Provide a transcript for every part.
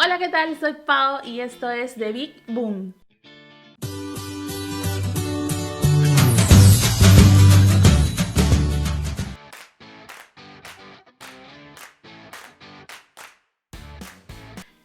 Hola, ¿qué tal? Soy Pau y esto es The Big Boom.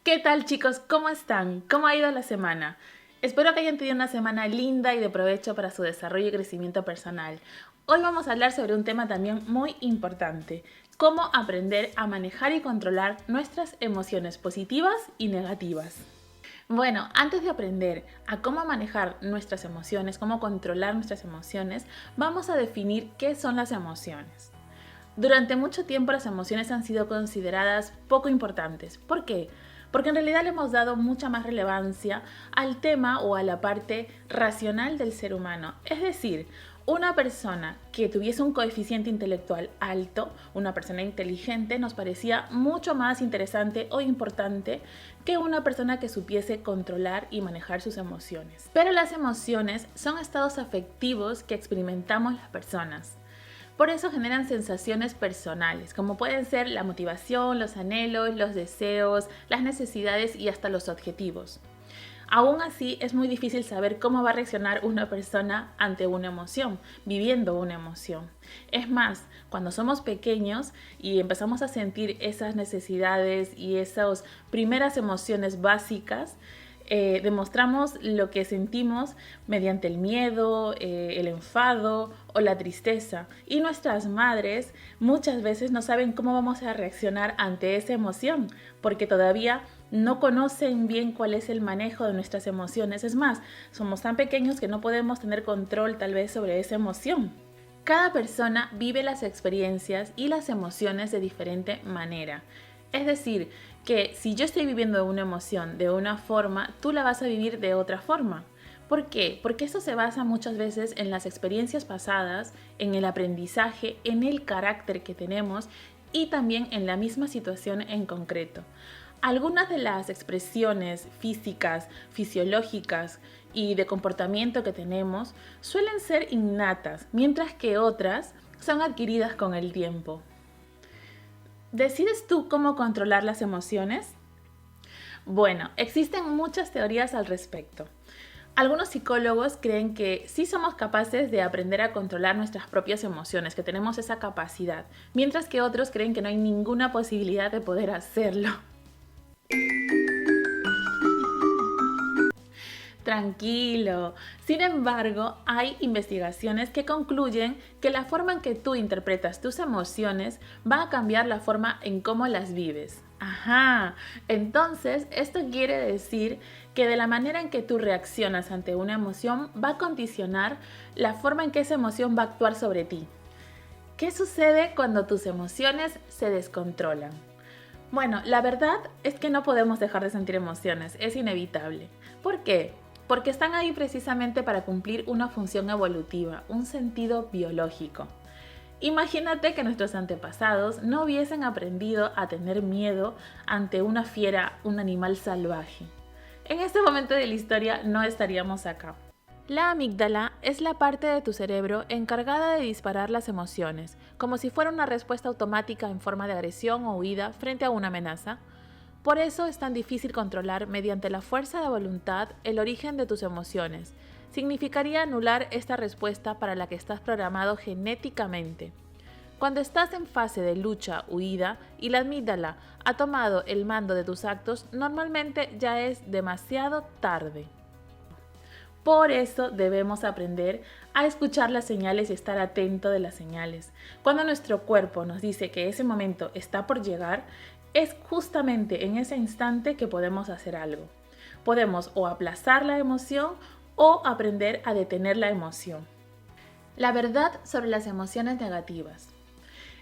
¿Qué tal, chicos? ¿Cómo están? ¿Cómo ha ido la semana? Espero que hayan tenido una semana linda y de provecho para su desarrollo y crecimiento personal. Hoy vamos a hablar sobre un tema también muy importante: cómo aprender a manejar y controlar nuestras emociones positivas y negativas. Bueno, antes de aprender a cómo manejar nuestras emociones, cómo controlar nuestras emociones, vamos a definir qué son las emociones. Durante mucho tiempo las emociones han sido consideradas poco importantes. ¿Por qué? Porque en realidad le hemos dado mucha más relevancia al tema o a la parte racional del ser humano. Es decir, una persona que tuviese un coeficiente intelectual alto, una persona inteligente, nos parecía mucho más interesante o importante que una persona que supiese controlar y manejar sus emociones. Pero las emociones son estados afectivos que experimentamos las personas. Por eso generan sensaciones personales, como pueden ser la motivación, los anhelos, los deseos, las necesidades y hasta los objetivos. Aún así, es muy difícil saber cómo va a reaccionar una persona ante una emoción, viviendo una emoción. Es más, cuando somos pequeños y empezamos a sentir esas necesidades y esas primeras emociones básicas, demostramos lo que sentimos mediante el miedo, el enfado o la tristeza. Y nuestras madres muchas veces no saben cómo vamos a reaccionar ante esa emoción, porque todavía no conocen bien cuál es el manejo de nuestras emociones. Es más, somos tan pequeños que no podemos tener control tal vez sobre esa emoción. Cada persona vive las experiencias y las emociones de diferente manera. Es decir, que si yo estoy viviendo una emoción de una forma, tú la vas a vivir de otra forma. ¿Por qué? Porque esto se basa muchas veces en las experiencias pasadas, en el aprendizaje, en el carácter que tenemos y también en la misma situación en concreto. Algunas de las expresiones físicas, fisiológicas y de comportamiento que tenemos suelen ser innatas, mientras que otras son adquiridas con el tiempo. ¿Decides tú cómo controlar las emociones? Bueno, existen muchas teorías al respecto. Algunos psicólogos creen que sí somos capaces de aprender a controlar nuestras propias emociones, que tenemos esa capacidad, mientras que otros creen que no hay ninguna posibilidad de poder hacerlo. Tranquilo. Sin embargo, hay investigaciones que concluyen que la forma en que tú interpretas tus emociones va a cambiar la forma en cómo las vives. Ajá. Entonces, esto quiere decir que de la manera en que tú reaccionas ante una emoción va a condicionar la forma en que esa emoción va a actuar sobre ti. ¿Qué sucede cuando tus emociones se descontrolan? Bueno, la verdad es que no podemos dejar de sentir emociones, es inevitable. ¿Por qué? Porque están ahí precisamente para cumplir una función evolutiva, un sentido biológico. Imagínate que nuestros antepasados no hubiesen aprendido a tener miedo ante una fiera, un animal salvaje. En este momento de la historia no estaríamos acá. La amígdala es la parte de tu cerebro encargada de disparar las emociones, como si fuera una respuesta automática en forma de agresión o huida frente a una amenaza. Por eso es tan difícil controlar mediante la fuerza de voluntad el origen de tus emociones. Significaría anular esta respuesta para la que estás programado genéticamente. Cuando estás en fase de lucha, huida y la amígdala ha tomado el mando de tus actos, normalmente ya es demasiado tarde. Por eso debemos aprender a escuchar las señales y estar atento de las señales. Cuando nuestro cuerpo nos dice que ese momento está por llegar, es justamente en ese instante que podemos hacer algo. Podemos o aplazar la emoción o aprender a detener la emoción. La verdad sobre las emociones negativas.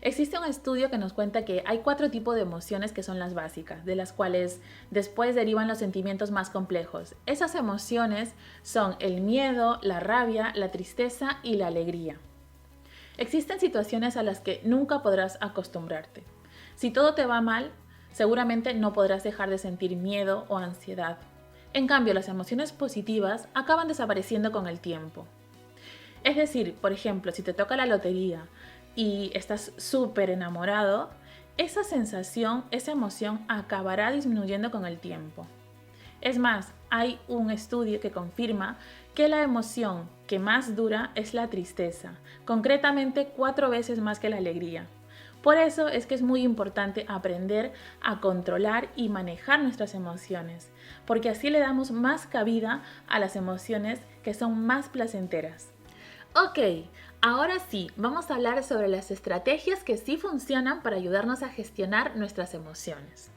Existe un estudio que nos cuenta que hay 4 tipos de emociones que son las básicas, de las cuales después derivan los sentimientos más complejos. Esas emociones son el miedo, la rabia, la tristeza y la alegría. Existen situaciones a las que nunca podrás acostumbrarte. Si todo te va mal, seguramente no podrás dejar de sentir miedo o ansiedad. En cambio, las emociones positivas acaban desapareciendo con el tiempo. Es decir, por ejemplo, si te toca la lotería y estás súper enamorado, esa sensación, esa emoción acabará disminuyendo con el tiempo. Es más, hay un estudio que confirma que la emoción que más dura es la tristeza, concretamente 4 veces más que la alegría. Por eso es que es muy importante aprender a controlar y manejar nuestras emociones, porque así le damos más cabida a las emociones que son más placenteras. Ok, ahora sí, vamos a hablar sobre las estrategias que sí funcionan para ayudarnos a gestionar nuestras emociones.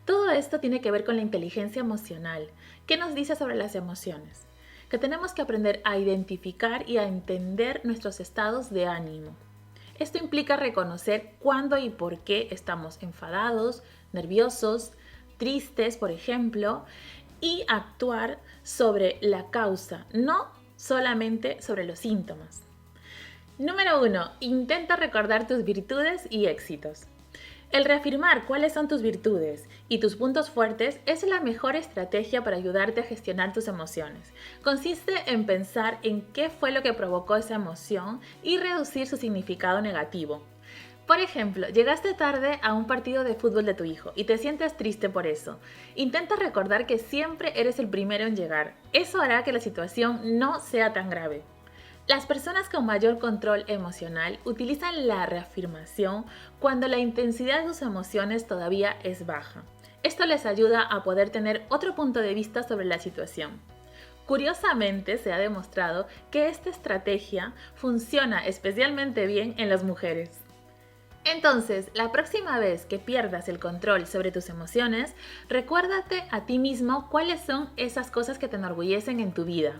Todo esto tiene que ver con la inteligencia emocional. ¿Qué nos dice sobre las emociones? Que tenemos que aprender a identificar y a entender nuestros estados de ánimo. Esto implica reconocer cuándo y por qué estamos enfadados, nerviosos, tristes, por ejemplo, y actuar sobre la causa, no solamente sobre los síntomas. Número 1. Intenta recordar tus virtudes y éxitos. El reafirmar cuáles son tus virtudes y tus puntos fuertes es la mejor estrategia para ayudarte a gestionar tus emociones. Consiste en pensar en qué fue lo que provocó esa emoción y reducir su significado negativo. Por ejemplo, llegaste tarde a un partido de fútbol de tu hijo y te sientes triste por eso. Intenta recordar que siempre eres el primero en llegar. Eso hará que la situación no sea tan grave. Las personas con mayor control emocional utilizan la reafirmación cuando la intensidad de sus emociones todavía es baja. Esto les ayuda a poder tener otro punto de vista sobre la situación. Curiosamente, se ha demostrado que esta estrategia funciona especialmente bien en las mujeres. Entonces, la próxima vez que pierdas el control sobre tus emociones, recuérdate a ti mismo cuáles son esas cosas que te enorgullecen en tu vida.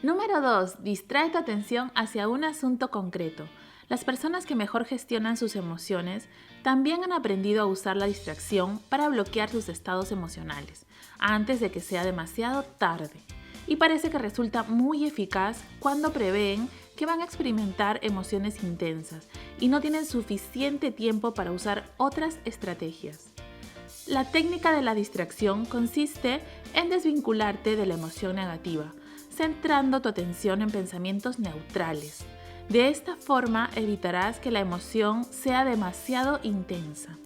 Número 2. Distrae tu atención hacia un asunto concreto. Las personas que mejor gestionan sus emociones también han aprendido a usar la distracción para bloquear sus estados emocionales antes de que sea demasiado tarde. Y parece que resulta muy eficaz cuando prevén que van a experimentar emociones intensas y no tienen suficiente tiempo para usar otras estrategias. La técnica de la distracción consiste en desvincularte de la emoción negativa, centrando tu atención en pensamientos neutrales. De esta forma evitarás que la emoción sea demasiado intensa.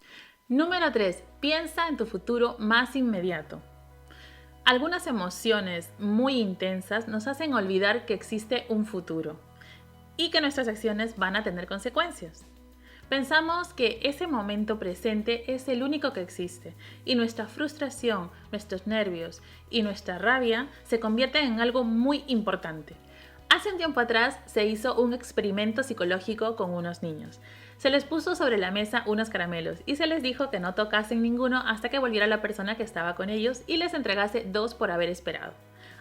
Número 3. Piensa en tu futuro más inmediato. Algunas emociones muy intensas nos hacen olvidar que existe un futuro y que nuestras acciones van a tener consecuencias. Pensamos que ese momento presente es el único que existe y nuestra frustración, nuestros nervios y nuestra rabia se convierten en algo muy importante. Hace un tiempo atrás se hizo un experimento psicológico con unos niños. Se les puso sobre la mesa unos caramelos y se les dijo que no tocasen ninguno hasta que volviera la persona que estaba con ellos y les entregase 2 por haber esperado.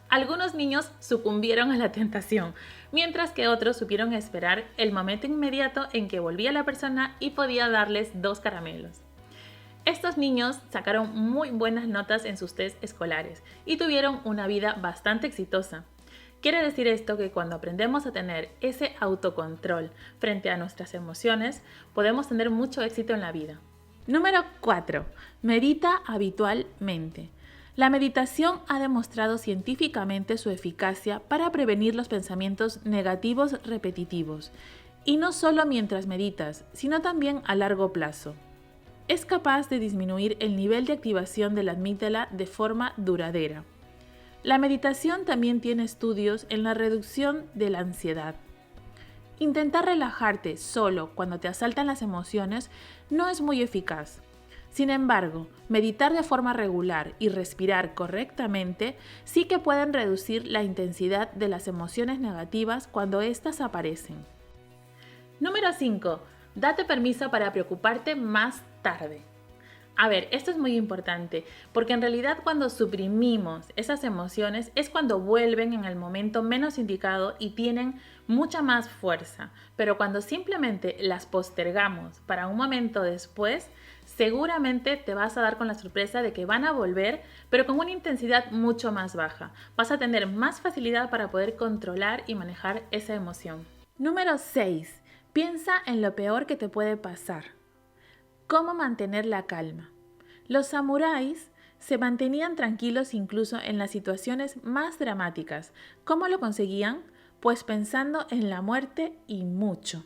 Algunos niños sucumbieron a la tentación, mientras que otros supieron esperar el momento inmediato en que volvía la persona y podía darles 2 caramelos. Estos niños sacaron muy buenas notas en sus test escolares y tuvieron una vida bastante exitosa. Quiere decir esto que cuando aprendemos a tener ese autocontrol frente a nuestras emociones, podemos tener mucho éxito en la vida. Número 4. Medita habitualmente. La meditación ha demostrado científicamente su eficacia para prevenir los pensamientos negativos repetitivos, y no solo mientras meditas, sino también a largo plazo. Es capaz de disminuir el nivel de activación de la amígdala de forma duradera. La meditación también tiene estudios en la reducción de la ansiedad. Intentar relajarte solo cuando te asaltan las emociones no es muy eficaz. Sin embargo, meditar de forma regular y respirar correctamente sí que pueden reducir la intensidad de las emociones negativas cuando éstas aparecen. Número 5. Date permiso para preocuparte más tarde. A ver, esto es muy importante, porque en realidad cuando suprimimos esas emociones es cuando vuelven en el momento menos indicado y tienen mucha más fuerza. Pero cuando simplemente las postergamos para un momento después, seguramente te vas a dar con la sorpresa de que van a volver, pero con una intensidad mucho más baja. Vas a tener más facilidad para poder controlar y manejar esa emoción. Número 6. Piensa en lo peor que te puede pasar. ¿Cómo mantener la calma? Los samuráis se mantenían tranquilos incluso en las situaciones más dramáticas. ¿Cómo lo conseguían? Pues pensando en la muerte y mucho.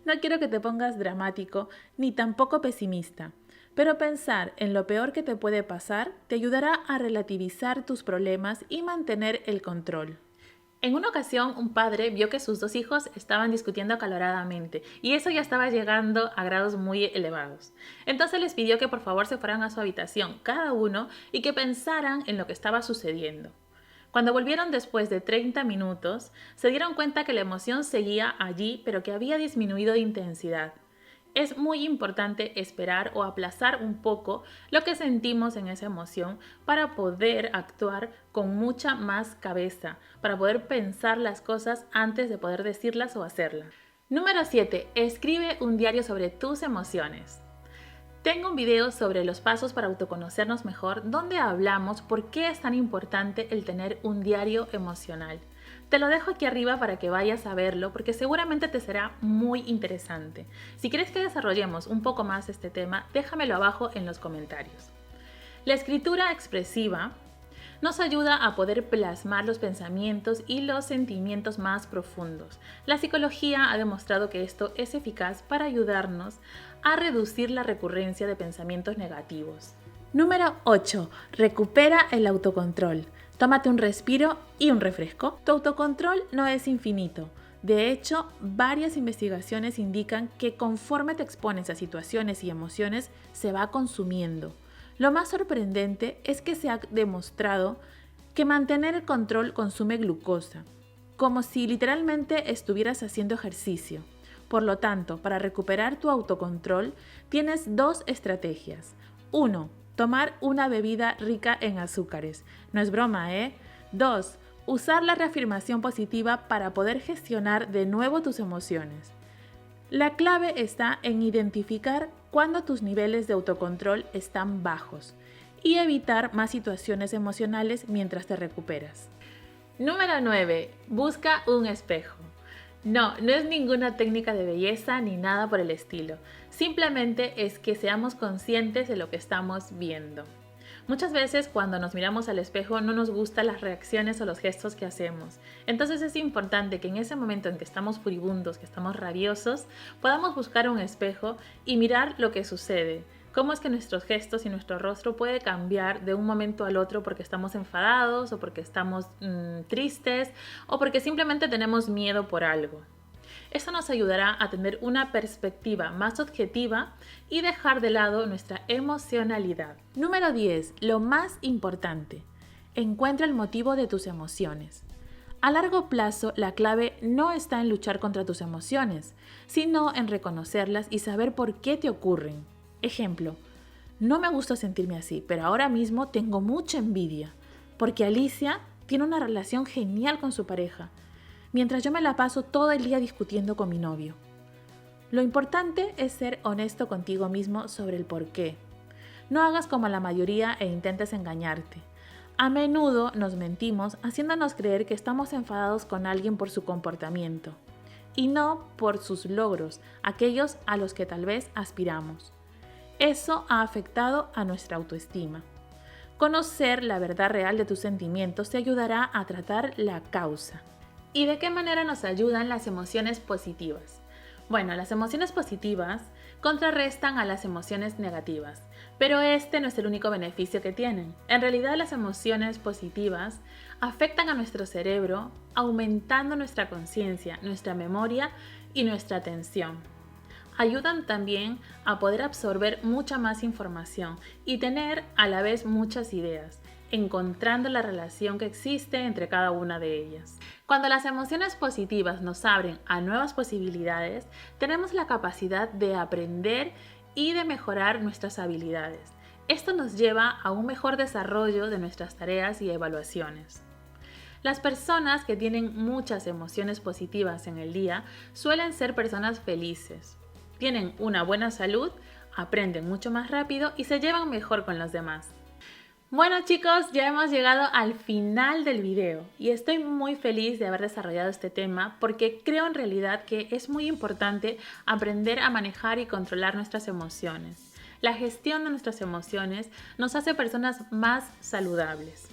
No quiero que te pongas dramático ni tampoco pesimista. Pero pensar en lo peor que te puede pasar te ayudará a relativizar tus problemas y mantener el control. En una ocasión, un padre vio que sus dos hijos estaban discutiendo acaloradamente y eso ya estaba llegando a grados muy elevados. Entonces les pidió que por favor se fueran a su habitación, cada uno, y que pensaran en lo que estaba sucediendo. Cuando volvieron después de 30 minutos, se dieron cuenta que la emoción seguía allí, pero que había disminuido de intensidad. Es muy importante esperar o aplazar un poco lo que sentimos en esa emoción para poder actuar con mucha más cabeza, para poder pensar las cosas antes de poder decirlas o hacerlas. Número 7. Escribe un diario sobre tus emociones. Tengo un video sobre los pasos para autoconocernos mejor donde hablamos por qué es tan importante el tener un diario emocional. Te lo dejo aquí arriba para que vayas a verlo porque seguramente te será muy interesante. Si quieres que desarrollemos un poco más este tema, déjamelo abajo en los comentarios. La escritura expresiva nos ayuda a poder plasmar los pensamientos y los sentimientos más profundos. La psicología ha demostrado que esto es eficaz para ayudarnos a reducir la recurrencia de pensamientos negativos. Número 8. Recupera el autocontrol. Tómate un respiro y un refresco. Tu autocontrol no es infinito. De hecho, varias investigaciones indican que conforme te expones a situaciones y emociones, se va consumiendo. Lo más sorprendente es que se ha demostrado que mantener el control consume glucosa, como si literalmente estuvieras haciendo ejercicio. Por lo tanto, para recuperar tu autocontrol, tienes dos estrategias. 1. Tomar una bebida rica en azúcares. No es broma, ¿eh? 2. Usar la reafirmación positiva para poder gestionar de nuevo tus emociones. La clave está en identificar cuando tus niveles de autocontrol están bajos y evitar más situaciones emocionales mientras te recuperas. Número 9. Busca un espejo. No es ninguna técnica de belleza ni nada por el estilo. Simplemente es que seamos conscientes de lo que estamos viendo. Muchas veces cuando nos miramos al espejo no nos gustan las reacciones o los gestos que hacemos. Entonces es importante que en ese momento en que estamos furibundos, que estamos rabiosos, podamos buscar un espejo y mirar lo que sucede. Cómo es que nuestros gestos y nuestro rostro puede cambiar de un momento al otro porque estamos enfadados o porque estamos tristes o porque simplemente tenemos miedo por algo. Esto nos ayudará a tener una perspectiva más objetiva y dejar de lado nuestra emocionalidad. Número 10. Lo más importante. Encuentra el motivo de tus emociones. A largo plazo, la clave no está en luchar contra tus emociones, sino en reconocerlas y saber por qué te ocurren. Ejemplo, no me gusta sentirme así, pero ahora mismo tengo mucha envidia, porque Alicia tiene una relación genial con su pareja, mientras yo me la paso todo el día discutiendo con mi novio. Lo importante es ser honesto contigo mismo sobre el por qué. No hagas como la mayoría e intentes engañarte. A menudo nos mentimos haciéndonos creer que estamos enfadados con alguien por su comportamiento y no por sus logros, aquellos a los que tal vez aspiramos. Eso ha afectado a nuestra autoestima. Conocer la verdad real de tus sentimientos te ayudará a tratar la causa. ¿Y de qué manera nos ayudan las emociones positivas? Bueno, las emociones positivas contrarrestan a las emociones negativas, pero este no es el único beneficio que tienen. En realidad, las emociones positivas afectan a nuestro cerebro, aumentando nuestra conciencia, nuestra memoria y nuestra atención. Ayudan también a poder absorber mucha más información y tener a la vez muchas ideas, encontrando la relación que existe entre cada una de ellas. Cuando las emociones positivas nos abren a nuevas posibilidades, tenemos la capacidad de aprender y de mejorar nuestras habilidades. Esto nos lleva a un mejor desarrollo de nuestras tareas y evaluaciones. Las personas que tienen muchas emociones positivas en el día suelen ser personas felices. Tienen una buena salud, aprenden mucho más rápido y se llevan mejor con los demás. Bueno chicos, ya hemos llegado al final del video y estoy muy feliz de haber desarrollado este tema porque creo en realidad que es muy importante aprender a manejar y controlar nuestras emociones. La gestión de nuestras emociones nos hace personas más saludables.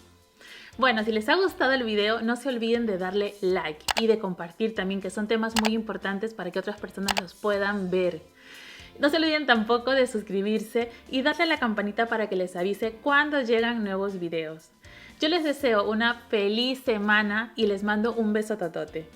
Bueno, si les ha gustado el video, no se olviden de darle like y de compartir también, que son temas muy importantes para que otras personas los puedan ver. No se olviden tampoco de suscribirse y darle a la campanita para que les avise cuando llegan nuevos videos. Yo les deseo una feliz semana y les mando un beso totote.